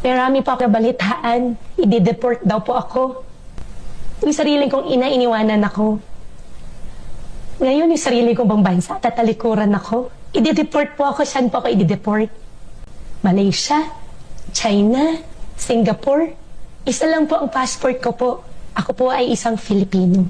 Marami pa ako nabalitaan. I-deport daw po ako. Yung sarili kong ina, iniwanan ako. Ngayon, yung sarili kong bang bansa, tatalikuran ako. I-deport po ako. Saan po ako i-deport? Malaysia, China, Singapore. Isa lang po ang passport ko po. Ako po ay isang Filipino.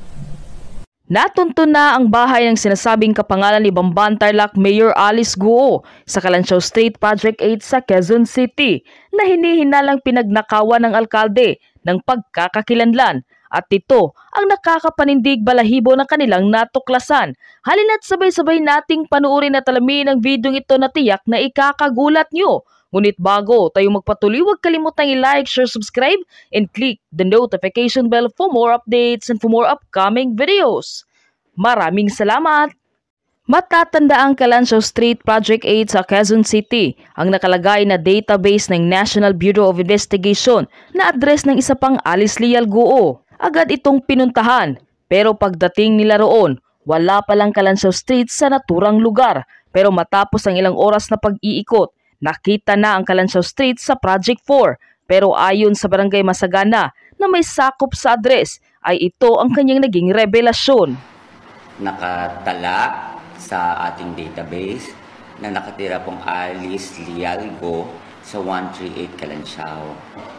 Natunto na ang bahay ng sinasabing kapangalan ni Bamban Tarlac Mayor Alice Guo sa Kalansiaw Street Project 8 sa Quezon City na hinihinalang pinagnakawan ng alkalde ng pagkakakilanlan at ito ang nakakapanindig balahibo ng kanilang natuklasan. Halina't sabay-sabay nating panuorin at alamin ang videong ito na tiyak na ikakagulat nyo. Ngunit bago tayo magpatuloy, huwag kalimutang i-like, share, subscribe, and click the notification bell for more updates and for more upcoming videos. Maraming salamat! Matatanda ang Kalansiaw Street Project 8 sa Quezon City ang nakalagay na database ng National Bureau of Investigation na address ng isa pang Alice Leal Guo. Agad itong pinuntahan, pero pagdating nila roon, wala palang Kalansiaw Street sa naturang lugar. Pero matapos ang ilang oras na pag-iikot, nakita na ang Kalansiaw Street sa Project 4, pero ayon sa Barangay Masagana na may sakop sa address ay ito ang kanyang naging revelasyon. Nakatala sa ating database na nakatira pong Alice Leal Guo sa 138 Kalansiaw.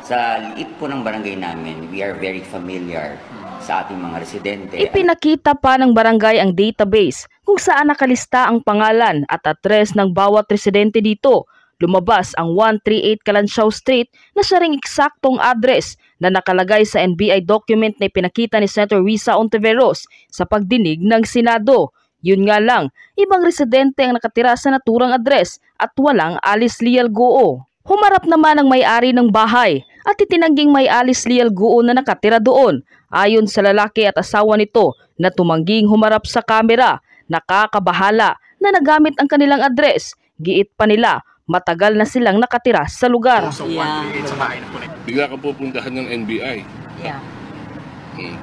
Sa liit po ng barangay namin, we are very familiar sa ating mga residente. Ipinakita pa ng barangay ang database kung saan nakalista ang pangalan at address ng bawat residente dito. Lumabas ang 138 Kalansiaw Street na siya ring eksaktong address na nakalagay sa NBI document na ipinakita ni Senator Risa Ontiveros sa pagdinig ng Senado. Yun nga lang, ibang residente ang nakatira sa naturang address at walang Alice Leal Guo. Humarap naman ang may-ari ng bahay at itinangging may Alice Leal Guo na nakatira doon. Ayon sa lalaki at asawa nito na tumangging humarap sa kamera, nakakabahala na nagamit ang kanilang address. Giit pa nila, matagal na silang nakatira sa lugar. Bigla ka pupuntahan ng NBI. Yeah.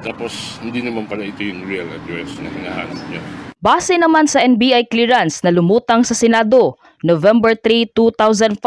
Tapos hindi naman pala ito yung real address na hinahanap niya. Base naman sa NBI clearance na lumutang sa Senado, November 3, 2005,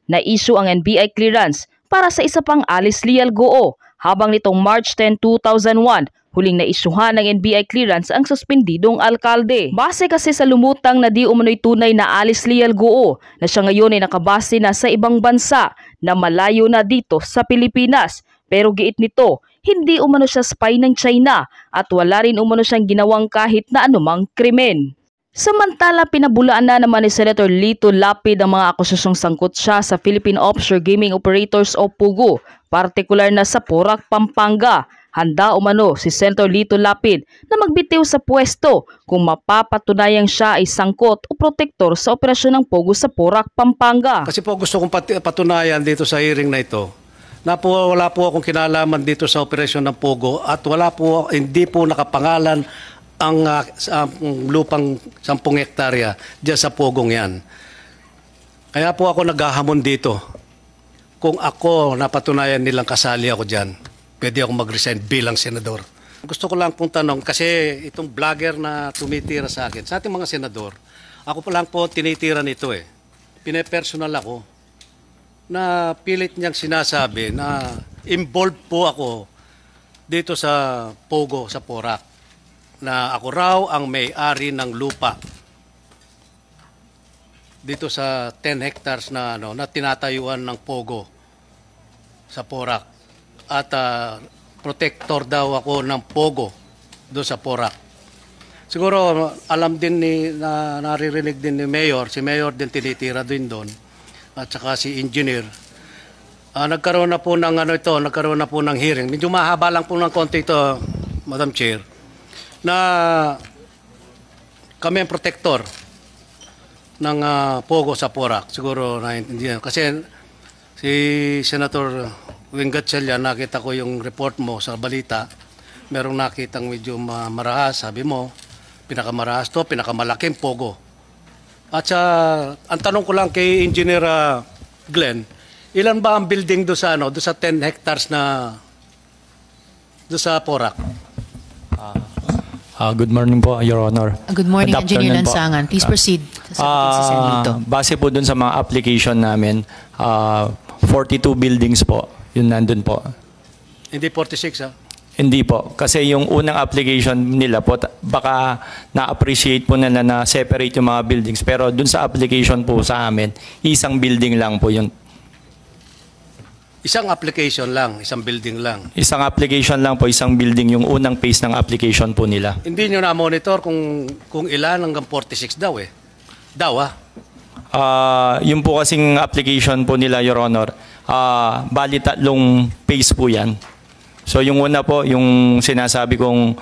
na-issue ang NBI clearance para sa isa pang Alice Leal Guo, habang nitong March 10, 2001, huling na-issuehan ng NBI clearance ang suspendidong alkalde. Base kasi sa lumutang na di umano'y tunay na Alice Leal Guo na siya ngayon ay nakabase na sa ibang bansa na malayo na dito sa Pilipinas. Pero giit nito, hindi umano siya spy ng China at wala rin umano siyang ginawang kahit na anumang krimen. Samantala, pinabulaan na naman ni Senator Lito Lapid ang mga akusasyong sangkot siya sa Philippine Offshore Gaming Operators o PUGO, partikular na sa Porac, Pampanga. Handa umano si Senator Lito Lapid na magbitiw sa pwesto kung mapapatunayang siya ay sangkot o protektor sa operasyon ng PUGO sa Porac, Pampanga. Kasi po gusto kong patunayan dito sa hearing na ito na po wala po akong kinalaman dito sa operasyon ng PUGO at hindi po nakapangalan ang lupang 10 hektarya diyan sa Pugong yan. Kaya po ako naghahamon dito. Kung ako napatunayan nilang kasali ako diyan, pwede ako mag-resign bilang senador. Gusto ko lang pong tanong kasi itong vlogger na tumitira sa akin, sa ating mga senador, ako pa lang po tinitira nito eh. Pinepersonal ako na pilit niyang sinasabi na involved po ako dito sa Pogo, sa Porac, na ako raw ang may-ari ng lupa dito sa 10 hectares na na tinatayuan ng Pogo sa Porac at protector daw ako ng Pogo doon sa Porac. Siguro alam din naririnig din ni Mayor, si Mayor din tinitira din doon at saka si Engineer. Nagkaroon na po ng nagkaroon na po ng hearing. Medyo mahaba lang po ng konti ito, Madam Chair, na kami ang protector ng Pogo sa Porac. Siguro naintindihan. Kasi si Senator Wing Gatchalian, nakita ko yung report mo sa balita. Merong nakitang medyo marahas. Sabi mo, pinakamarahas to, pinakamalaking Pogo. At ang tanong ko lang kay Engineer Glenn, ilan ba ang building doon sa, doon sa 10 hectares na doon sa Porac? Good morning po, Your Honor. Good morning, Engineer Lansangan. Please proceed. Base po dun sa mga application namin, 42 buildings po. Yun nandun po. Hindi 46 ha? Hindi po. Kasi yung unang application nila po, baka na-appreciate po nila na separate yung mga buildings. Pero dun sa application po sa amin, isang building lang po yun. Isang application lang, isang building lang. Isang application lang po, isang building yung unang phase ng application po nila. Hindi nyo na-monitor kung ilan hanggang 46 daw eh. Daw ha? Yung po kasing application po nila, Your Honor, bali 3 phase po yan. So yung una po, yung sinasabi kong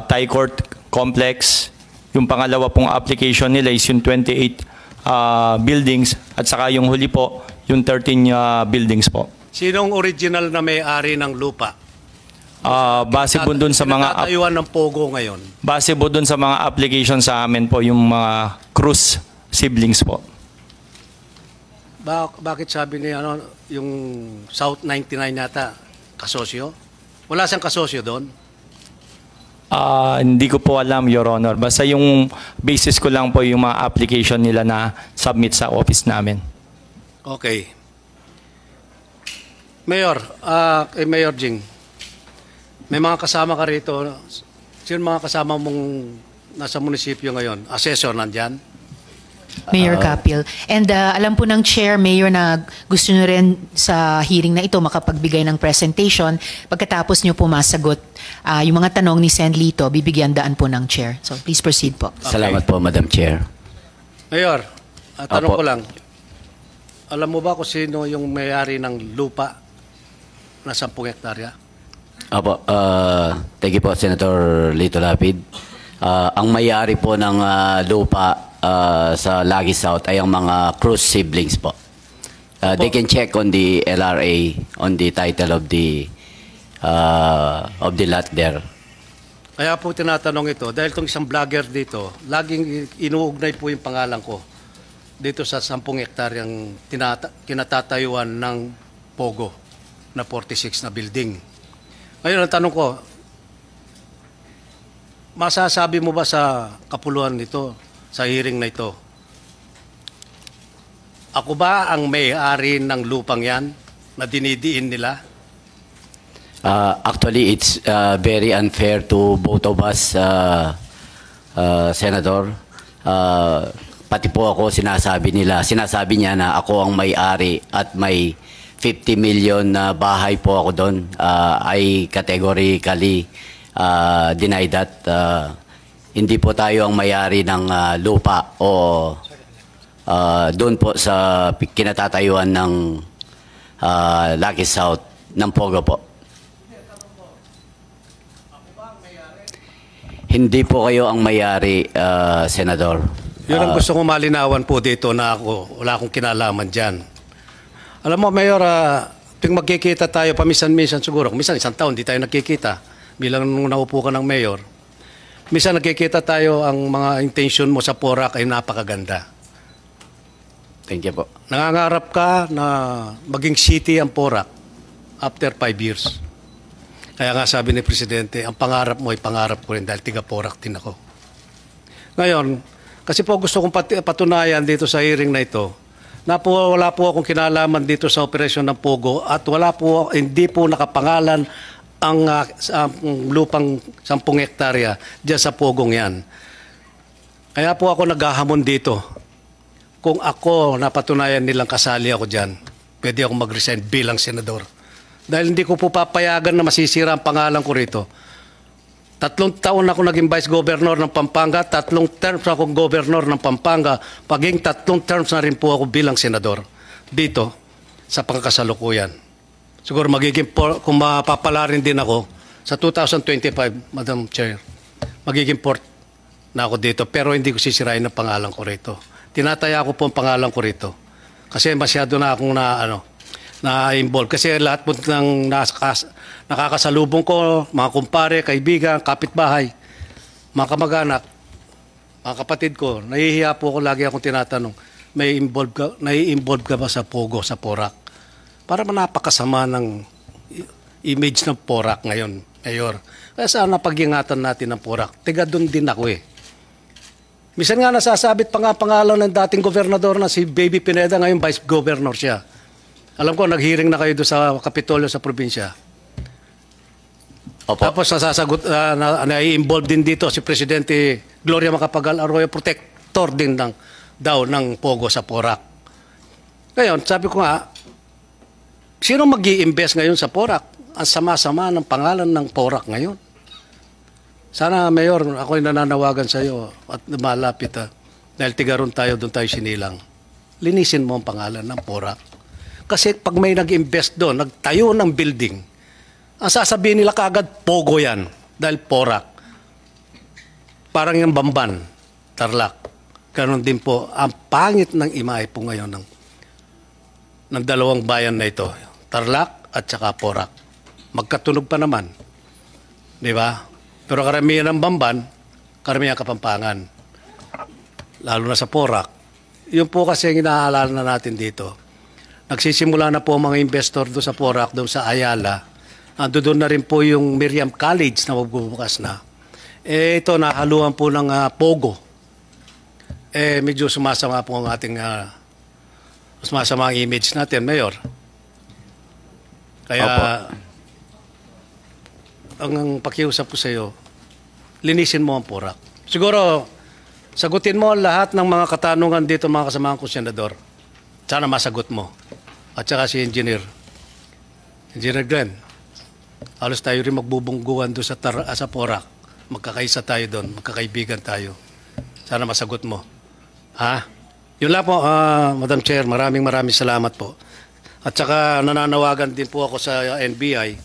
Thai Court Complex. Yung pangalawa pong application nila is yung 28 buildings. At saka yung huli po, yung 13 buildings po. Sinong original na may-ari ng lupa? Base po dun sa mga Pinatayuan ng Pogo ngayon. base po dun sa mga application sa amin po, yung mga Cruz siblings po. Bakit sabi ni yung South 99 yata, kasosyo? Wala siyang kasosyo doon? Hindi ko po alam, Your Honor. Basta yung basis ko lang po yung mga application nila na submit sa office namin. Okay. Mayor, kay Mayor Jing, may mga kasama ka rito. Sino mga kasama mong nasa munisipyo ngayon? Assessor nandyan? Mayor Capil. And alam po ng Chair, Mayor, na gusto nyo rin sa hearing na ito makapagbigay ng presentation. Pagkatapos nyo po masagot yung mga tanong ni Sen. Lito, bibigyan daan po ng Chair. So please proceed po. Salamat po, Madam Chair. Mayor, tanong Apo. ko lang. Alam mo ba kung sino yung may-ari ng lupa na 10 hektarya? Apo, thank you po, Senator Lito Lapid. Ang may-ari po ng lupa sa Lagi South ay ang mga Cruz siblings po. They can check on the LRA, on the title of the lot there. Kaya po tinatanong ito, dahil itong isang vlogger dito, laging inuugnay po yung pangalan ko dito sa 10 hektaryang kinatatayuan ng Pogo na 46 na building. Ngayon, ang tanong ko, masasabi mo ba sa kapuluhan nito, sa hearing na ito, ako ba ang may-ari ng lupang yan na dinidiin nila? Actually, it's very unfair to both of us, Senator. Pati po ako sinasabi niya na ako ang may-ari at may 50 million na bahay po ako doon. I categorically deny that. Hindi po tayo ang may-ari ng lupa o doon po sa kinatatayuan ng Lucky South ng Pogo po. Hindi po kayo ang may-ari, Senador. Yun ang gusto kong malinawan po dito na ako, wala akong kinalaman dyan. Alam mo, Mayor, tuwing magkikita tayo, paminsan-minsan siguro, minsan isang taon, di tayo nagkikita. Bilang nung naupo ka ng Mayor, minsan nagkikita tayo, ang mga intention mo sa Porac ay napakaganda. Thank you po. Nangangarap ka na maging city ang Porac after 5 years. Kaya nga sabi ni Presidente, ang pangarap mo ay pangarap ko rin dahil tiga Porac din ako. Ngayon, kasi po gusto kong patunayan dito sa hearing na ito na wala po akong kinalaman dito sa operasyon ng Pogo at hindi po nakapangalan ang lupang 10 hektarya dyan sa Pogong yan. Kaya po ako naghahamon dito. Kung ako napatunayan nilang kasali ako dyan, pwede akong mag-resign bilang senador. Dahil hindi ko po papayagan na masisira ang pangalan ko rito. 3 taon ako naging vice governor ng Pampanga, 3 terms akong governor ng Pampanga, paging 3 terms na rin po ako bilang senador dito sa pangkasalukuyan. Siguro kung mapapala rin din ako sa 2025, Madam Chair, magiging port na ako dito pero hindi ko sisirain ang pangalan ko rito. Tinataya ko po ang pangalan ko rito kasi masyado na akong na-involve. Kasi lahat po ng nakakasalubong ko, mga kumpare, kaibigan, kapitbahay, mga kamag-anak, mga kapatid ko, nahihiya po ako, lagi akong tinatanong, nai-involve ka ba sa Pogo, sa Porac? Para napakasama ng image ng Porac ngayon, Mayor. Kaya sana pag-ingatan natin ng Porac. Tiga doon din ako eh. Minsan nga nasasabit pa nga pangalan ng dating gobernador na si Baby Pineda, ngayon vice governor siya. Alam ko, nag-hearing na kayo doon sa Kapitolyo sa probinsya. Opo. Tapos nasasagot, na-involve din dito si Presidente Gloria Macapagal Arroyo, protector din ng Pogo sa Porac. Ngayon, sabi ko nga, sino mag-i-invest ngayon sa Porac? Ang sama-sama ng pangalan ng Porac ngayon. Sana, Mayor, ako'y nananawagan sa iyo at malapit dahil tigaron tayo, doon tayo sinilang. Linisin mo ang pangalan ng Porac. Kasi pag may nag-invest doon, nagtayo ng building, ang sasabihin nila kaagad, Pogo yan. Dahil Porac. Parang yung Bamban, Tarlac. Ganon din po, ang pangit ng imahe po ngayon ng dalawang bayan na ito. Tarlac at saka Porac. Magkatunog pa naman. Di ba? Pero karamihan ng Bamban, karamihan Kapampangan. Lalo na sa Porac. Yun po kasi ang inaalala na natin dito. Nagsisimula na po mga investor doon sa Porac, doon sa Ayala. Doon na rin po yung Miriam College na magbubukas na. Ito, nahaluan po ng Pogo. Medyo sumasama po ang ating sumasama ang image natin, Mayor. Kaya, ang pakiusap po sa iyo, linisin mo ang Porac. Siguro, sagutin mo lahat ng mga katanungan dito, mga kasamahan ko, Senador. Sana masagot mo. At saka si Engineer Glenn. Halos tayo rin magbubungguan doon sa Porac. Magkakaisa tayo doon, magkakaibigan tayo. Sana masagot mo. Ha? Yun lang po, Madam Chair, maraming salamat po. At saka nananawagan din po ako sa NBI.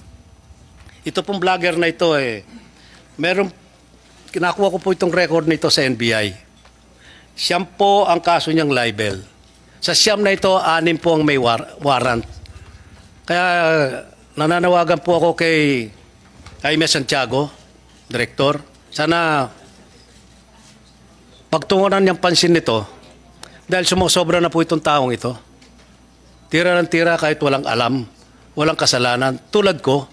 Ito pong vlogger na ito kinakuha ko po itong record nito sa NBI. Siyam po ang kaso niyang libel. Sa siyam na ito, 6 po ang may warrant. Kaya nananawagan po ako kay Jaime Santiago, Director. Sana pagtungunan niyang pansin nito dahil sumusobra na po itong taong ito. Tira ng tira kahit walang alam, walang kasalanan. Tulad ko,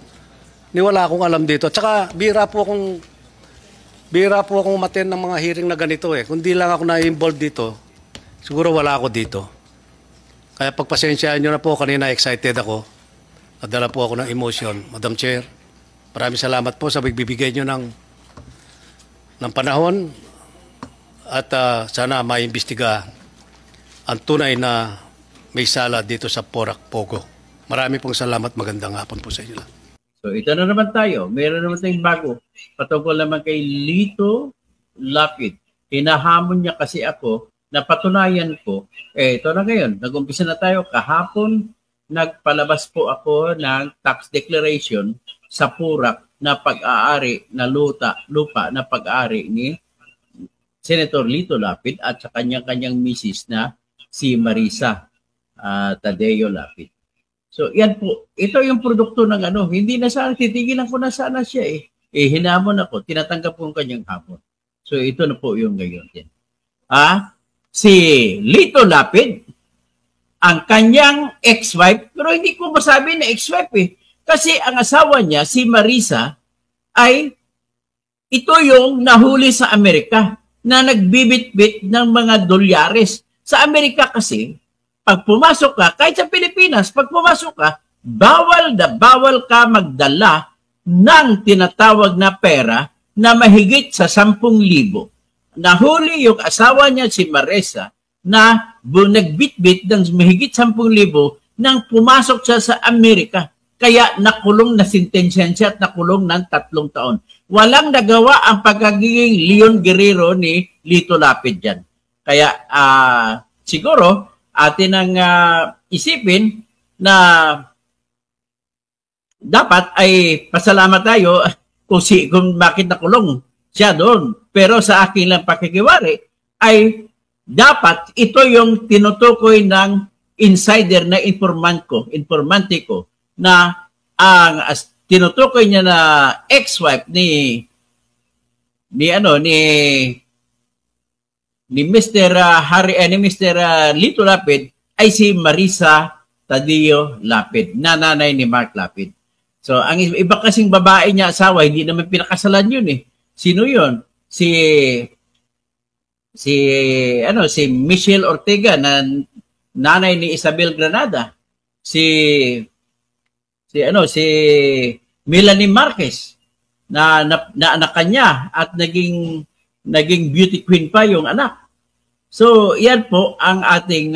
wala akong alam dito. At saka bira po akong umattend ng mga hearing na ganito Kung di lang ako na-involved dito, siguro wala ako dito. Kaya pagpasensyaan nyo na po, kanina excited ako. Nadala po ako ng emotion. Madam Chair, maraming salamat po sa pagbibigay nyo ng panahon at sana maimbestiga ang tunay na may sala dito sa Porac, Pogo. Marami pong salamat. Magandang hapon po sa inyo. So ito na naman tayo. Meron naman tayong bago. Patungkol naman kay Lito Lapid. Hinahamon niya kasi ako na patunayan ko. Ito na ngayon. Nag-umpisa na tayo. Kahapon, nagpalabas po ako ng tax declaration sa Porac na pag-aari na lupa na pag-aari ni Senator Lito Lapid at sa kanyang misis na si Marisa Tadeo Lapid. So yan po, ito yung produkto ng hindi na sana, titigilan ko na sana siya hinamon ako, tinatanggap ko ang kanyang hamon. So ito na po yung ngayon din. Si Lito Lapid, ang kanyang ex-wife, pero hindi ko masabi na ex-wife kasi ang asawa niya, si Marisa, ay ito yung nahuli sa Amerika na nagbibit-bit ng mga dolyares. Sa Amerika kasi, pag pumasok ka, kahit sa Pilipinas, pag pumasok ka, bawal ka magdala ng tinatawag na pera na mahigit sa 10,000. Nahuli yung asawa niya si Marisa na nagbitbit ng mahigit 10,000 nang pumasok siya sa Amerika. Kaya nakulong na sentensya siya at nakulong ng 3 taon. Walang nagawa ang pagkagiging Leon Guerrero ni Lito Lapid dyan. Kaya siguro atin ang isipin na dapat ay pasalamat tayo kung bakit nakulong siya doon. Pero sa aking lang pakikiwari ay dapat ito yung tinutukoy ng insider na informante ko na ang tinutukoy niya na ex-wife ni Mr. Lito Lapid ay si Marisa Tadeo Lapid, na nanay ni Mark Lapid. So ang iba kasing babae niya asawa, hindi naman pinakasalan yun Sino yun? Si Michelle Ortega na nanay ni Isabel Granada. si Melanie Marquez na anak kanya at naging beauty queen pa yung anak. So, yan po ang ating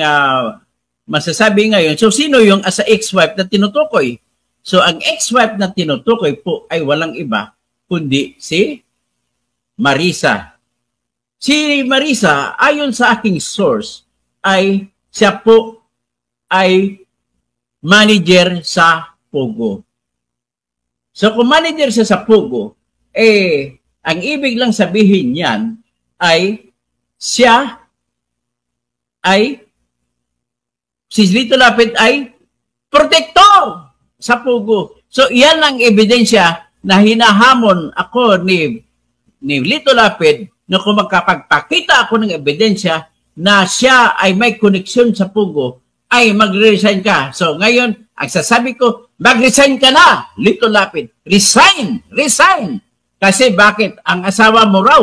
masasabi ngayon. So, sino yung as a ex-wife na tinutukoy? So, ang ex-wife na tinutukoy po ay walang iba kundi si Marisa. Si Marisa, ayon sa aking source, ay siya po ay manager sa Pogo. So kung manager siya sa Pogo, ang ibig lang sabihin niyan ay siya ay si Lito Lapid ay protector sa Pogo. So iyan ang ebidensya na hinahamon ako ni Lito Lapid na kung magkapagpakita ako ng ebidensya na siya ay may koneksyon sa Pogo, ay mag-resign ka. So ngayon, ang sasabi ko, mag-resign ka na, Lito Lapid. Resign! Resign! Kasi bakit? Ang asawa mo raw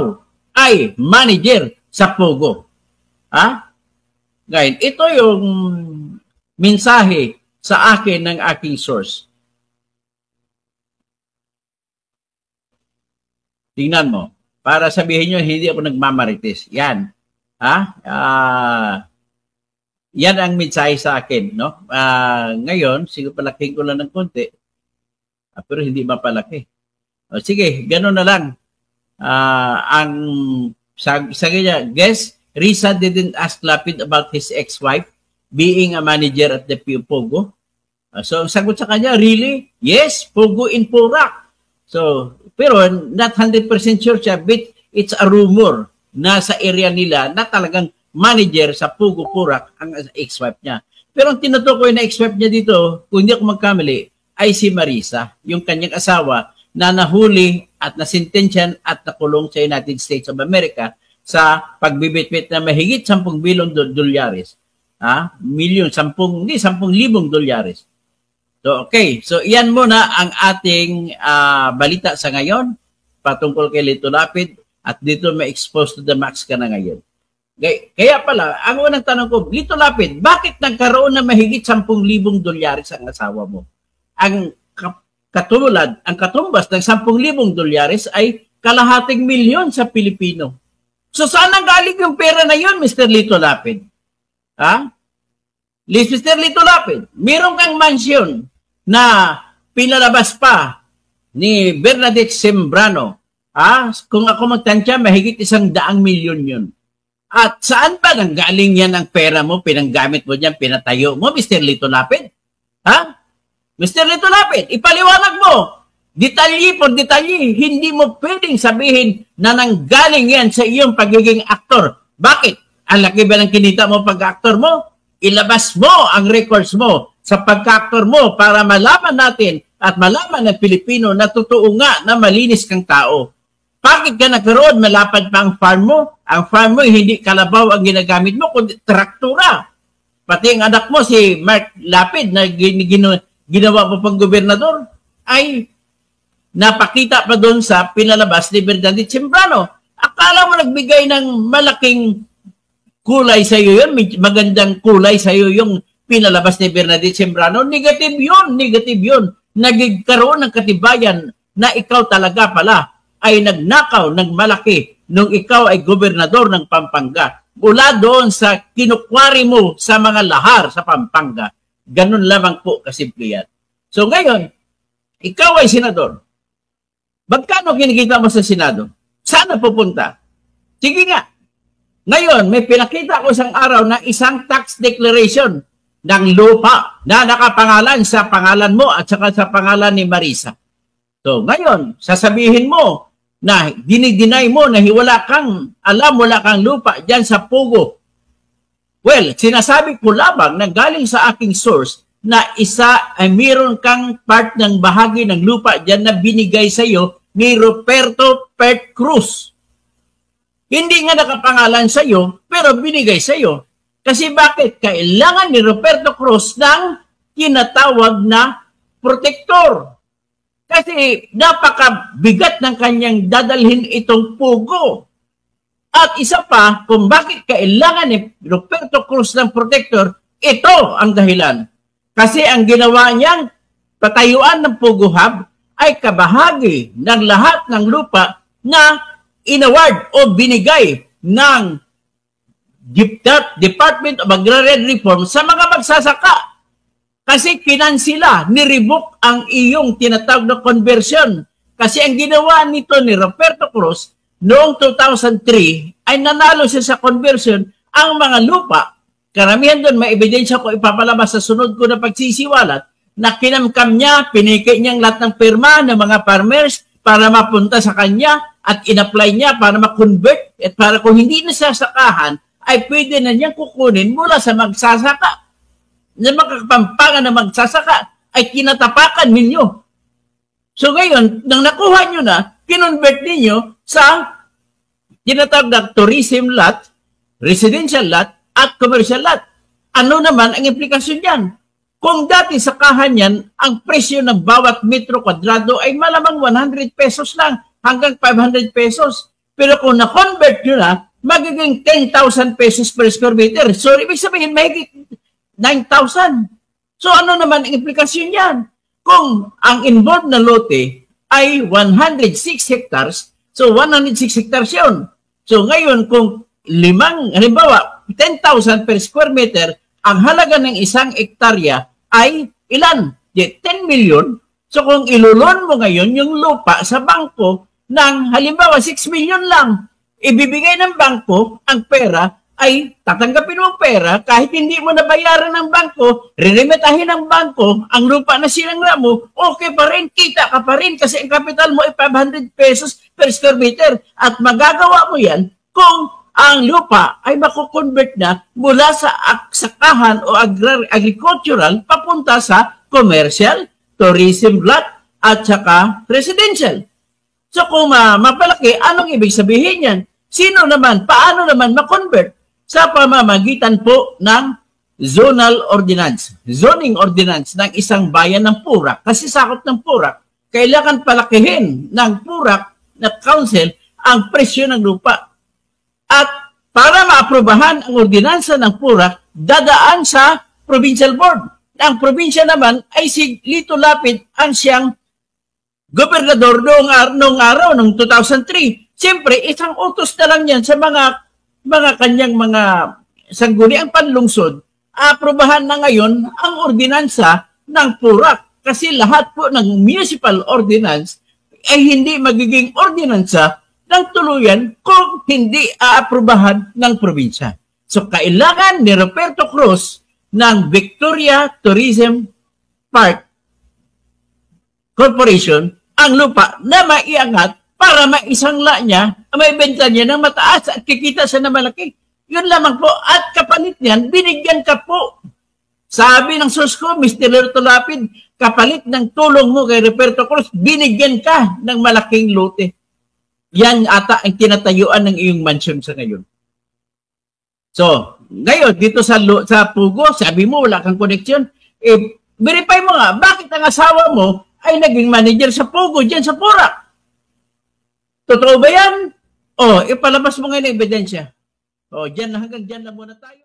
ay manager sa Pogo. Ha? Ngayon, ito yung mensahe sa akin ng aking source. Tingnan mo. Para sabihin nyo, hindi ako nagmamarites. Yan. Yan ang mensahe sa akin. No? Ngayon, siguro palaking ko lang ng konti. Pero hindi mapalaki. Sige, gano'n na lang. Ang sabi niya, guess, Risa didn't ask Lapid about his ex-wife being a manager at the Pogo. So, ang sagot sa kanya, really? Yes, Pogo in Porac. So, pero not 100% sure siya, but it's a rumor na sa area nila na talagang manager sa Pogo Porac ang ex-wife niya. Pero ang tinutukoy na ex-wife niya dito, kung hindi ako magkamali, ay si Marisa, yung kanyang asawa na nahuli at nasintensyan at nakulong sa United States of America sa pagbibitbit na mahigit 10 bilyong dolyares. 10,000 dolyares. So, okay. So, iyan muna ang ating balita sa ngayon patungkol kay Lito Lapid at dito may expose to the max ka na ngayon. Kaya pala, ang unang tanong ko, Lito Lapid, bakit nagkaroon na mahigit 10,000 dolyares ang asawa mo? Ang katumbas ng 10,000 dolyares ay kalahating milyon sa Pilipino. So, saan ang galing yung pera na yun, Mr. Lito Lapid? Mr. Lito Lapid, meron kang mansion na pinalabas pa ni Bernadette Sembrano. Kung ako magtansya, mahigit 100 milyon yun. At saan ba nanggaling yan ang pera mo, pinanggamit mo dyan, pinatayo mo, Mr. Lito Lapid? Mr. Lito Lapid, ipaliwanag mo. Detalye por detalye, hindi mo pwedeng sabihin na nanggaling yan sa iyong pagiging aktor. Bakit? Ang laki ba ng kinita mo pag-aktor mo? Ilabas mo ang records mo sa pagka-aktor mo para malaman natin at malaman ng Pilipino na totoo nga na malinis kang tao. Bakit ka nagkaroon, malapad pa ang farm mo? Ang farm mo, hindi kalabaw ang ginagamit mo, kundi traktura. Pati ang anak mo, si Mark Lapid, na ginawa mo pang gobernador, ay napakita pa doon sa pinalabas ni Bernadette Sembrano. Akala mo nagbigay ng malaking kulay sa iyo yun, magandang kulay sa iyo yung pinalabas ni Bernadette Sembrano. Negative yun. Nagkaroon ng katibayan na ikaw talaga pala ay nagnakaw ng malaki nung ikaw ay gobernador ng Pampanga. Mula doon sa kinukwari mo sa mga lahar sa Pampanga. Ganun lamang po kasimple yan. So ngayon, ikaw ay senador. Magkano kinikita mo sa Senado? Saan pupunta? Sige nga. Ngayon, may pinakita ko isang araw na isang tax declaration ng lupa na nakapangalan sa pangalan mo at saka sa pangalan ni Marisa. So, ngayon, sasabihin mo na dinideny mo na wala kang alam, wala kang lupa dyan sa Pogo. Well, sinasabi ko labang na galing sa aking source na isa ay mayroon kang part ng bahagi ng lupa dyan na binigay sa iyo ni Roberto Pert Cruz. Hindi nga nakapangalan sa iyo, pero binigay sa iyo. Kasi bakit? Kailangan ni Roberto Cruz ng tinatawag na protector. Kasi napakabigat ng kanyang dadalhin itong Pogo. At isa pa, kung bakit kailangan ni Roberto Cruz ng protector, ito ang dahilan. Kasi ang ginawa niyang patayuan ng Pogo Hub ay kabahagi ng lahat ng lupa na inaward o binigay ng Department of Agrarian Reform sa mga magsasaka. Kasi kinansila, ni-revoke ang iyong tinatawag na conversion. Kasi ang ginawa nito ni Roberto Cruz noong 2003 ay nanalo siya sa conversion ang mga lupa. Karamihan doon, may ebidensya ko ipapalabas sa sunod ko na pagsisiwalat na kinamkam niya, piniki niyang lahat ng pirma ng mga farmers para mapunta sa kanya at in-apply niya para ma-convert at para kung hindi na sasakahan ay pwede na niyang kukunin mula sa magsasaka. Na makakapampangan na magsasaka ay kinatapakan ninyo. So ngayon, nang nakuha nyo na, kinonvert ninyo sa tinatawag na tourism lot, residential lot, at commercial lot. Ano naman ang implikasyon yan? Kung dati sakahan yan, ang presyo ng bawat metro kwadrado ay malamang 100 pesos lang hanggang 500 pesos. Pero kung na-convert nyo na, magiging 10,000 pesos per square meter. So, ibig sabihin, mahigit 9,000. So, ano naman ang implikasyon yan? Kung ang involved na lote ay 106 hectares, so 106 hectares yun. So, ngayon, kung halimbawa, 10,000 per square meter, ang halaga ng isang hektarya ay ilan? 10 million. So kung ilulon mo ngayon yung lupa sa bangko ng halimbawa 6 million lang, ibibigay ng bangko ang pera ay tatanggapin mo pera kahit hindi mo nabayaran ng bangko, riremetahin ng bangko ang lupa na sinangra mo, okay pa rin, kita ka pa rin kasi ang capital mo ay 500 pesos per square meter at magagawa mo yan kung ang lupa ay makukonvert na mula sa sakahan o agricultural papunta sa commercial, tourism lot, at saka residential. So kung mapalaki, anong ibig sabihin yan? Sino naman, paano naman makonvert? Sa pamamagitan po ng zonal ordinance, zoning ordinance ng isang bayan ng Purak. Kasi sakop ng Purak, kailangan palakihin ng Purak na council ang presyo ng lupa. At para maaprubahan ang ordinansa ng Purak, dadaan sa provincial board. Ang probinsya naman ay si Lito Lapid ang siyang gobernador noong araw, noong 2003. Siyempre, isang utos na lang yan sa mga kanyang mga sangguniang panlungsod. Aprubahan na ngayon ang ordinansa ng Purak. Kasi lahat po ng municipal ordinance ay hindi magiging ordinansa ng tuluyan kung hindi aaprubahan ng probinsya. So, kailangan ni Roberto Cruz ng Victoria Tourism Park Corporation ang lupa na maiangat para maisangla niya, maibenta niya ng mataas at kikita siya na malaki. Yun lamang po. At kapalit niyan, binigyan ka po. Sabi ng source ko, Mr. Lito Lapid, kapalit ng tulong mo kay Roberto Cruz, binigyan ka ng malaking lote. Yan ata ang tinatayuan ng iyong mansion sa ngayon. So, ngayon, dito sa Pugo, sabi mo, wala kang connection. Verify mo nga, bakit ang asawa mo ay naging manager sa Pugo, dyan sa Purak? Totoo ba yan? Ipalabas mo ngayon ang ebidensya. Hanggang dyan na muna tayo.